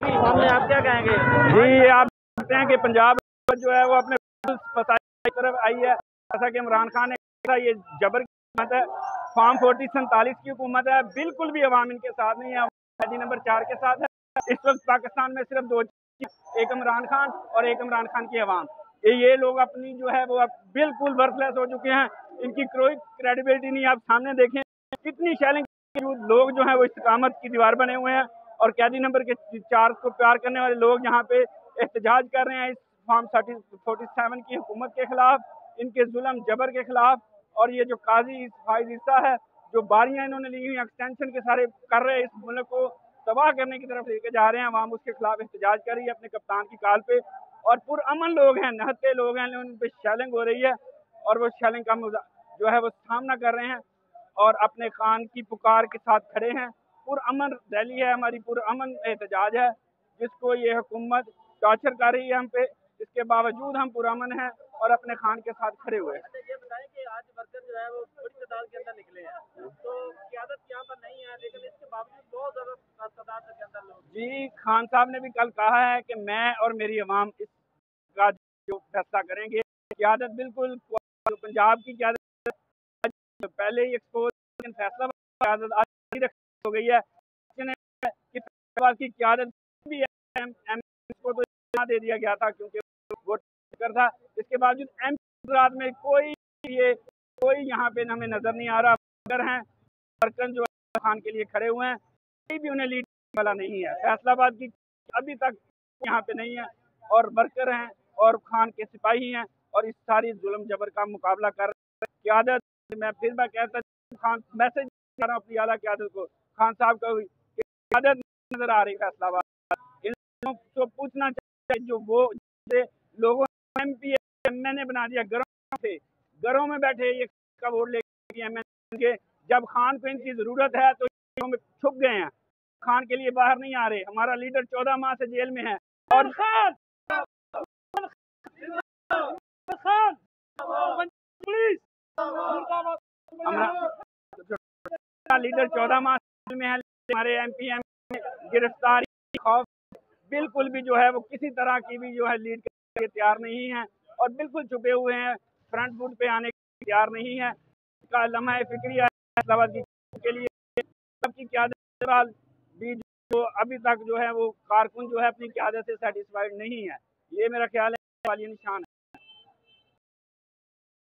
सामने आप क्या कहेंगे? जी, आप देखते हैं कि पंजाब जो है वो अपने की तरफ आई है, जैसा कि इमरान खान ने कहा ये जबर की हुकूमत है, फॉर्म 47 की हुकूमत है, बिल्कुल भी अवाम इनके साथ नहीं है, आईडी नंबर 4 के साथ है। इस वक्त पाकिस्तान में सिर्फ दो, एक इमरान खान और एक इमरान खान की अवाम। ये लोग अपनी जो है वो बिल्कुल वर्थलेस हो चुके हैं, इनकी कोई क्रेडिबिलिटी नहीं। आप सामने देखें कितनी शैलिंग लोग जो है वो इस्तिकामत की दीवार बने हुए हैं और कैदी नंबर के 4 को प्यार करने वाले लोग यहाँ पे एहतजाज कर रहे हैं इस फॉर्म 47 की हुकूमत के खिलाफ, इनके जुल्म जबर के खिलाफ। और ये जो काजी फाइज ईसा है, जो बारियां इन्होंने ली हुई एक्सटेंशन के सारे कर रहे हैं, इस मुल्क को तबाह करने की तरफ लेके जा रहे हैं। अवाम उसके खिलाफ एहतजाज कर रही है अपने कप्तान की कॉल पे, और पुरअमन लोग हैं, नहते लोग हैं, उन पे शेलिंग हो रही है और वो शेलिंग का जो है वो सामना कर रहे हैं और अपने खान की पुकार के साथ खड़े हैं। पुरअमन रैली है हमारी, पुरअमन एहतजाज है, जिसको ये हुकूमत टॉर्चर कर रही है हम पे, इसके बावजूद हम पुरअमन हैं और अपने खान के साथ खड़े हुए हैं। अच्छा, ये बताएं कि आज वर्कर जो है वो बड़ी तादाद के अंदर निकले हैं, तो क़यादत यहाँ पर नहीं है, लेकिन इसके बावजूद बहुत ज़्यादा तादाद के अंदर लोग। जी, खान साहब ने भी कल कहा है कि मैं और मेरी अवाम इसका जो फैसला करेंगे। क़यादत बिल्कुल पंजाब की क़यादत पहले ही एक्सपोज, फैसला क़यादत हो गई है की क़यादत भी है, को तो दे दिया गया था क्योंकि वोट कर था। इसके बावजूद गुजरात में कोई यहाँ पे हमें नजर नहीं आ रहा। वर्कर हैं, वर्कर जो खान के लिए खड़े हुए हैं, कोई भी उन्हें लीड वाला नहीं है। फैसलाबाद की अभी तक यहाँ पे नहीं है और वर्कर हैं और खान के सिपाही हैं और इस सारी जुल्म जबर का मुकाबला कर रहे हैं। क़यादत, मैं फिर कहता खान मैसेज कर रहा हूँ अपनी आला क़यादत को, खान साहब को क़यादत नजर आ रही फैसलाबाद। तो पूछना चाहिए जो वो लोगों MP MNA बना दिया, घरों में बैठे ये का वोट लेके MNA, जब खान को इनकी जरूरत है तो छुप गए हैं, खान के लिए बाहर नहीं आ रहे। हमारा लीडर 14 माह से जेल में है और हमारा लीडर 14 माह से में है, हमारे MP गिरफ्तारी खौफ बिल्कुल भी जो है वो किसी तरह की भी जो है लीड करने के तैयार नहीं है और बिल्कुल छुपे हुए हैं, फ्रंट फुट पे आने के तैयार नहीं है। इसका लम्हा फिक्रिया फैसलाबाद के लिए सबकी क़यादत भी जो अभी तक जो है वो कारकुन जो है अपनी क़यादत से सेटिस्फाइड नहीं है। ये मेरा ख्याल है वाली निशान है।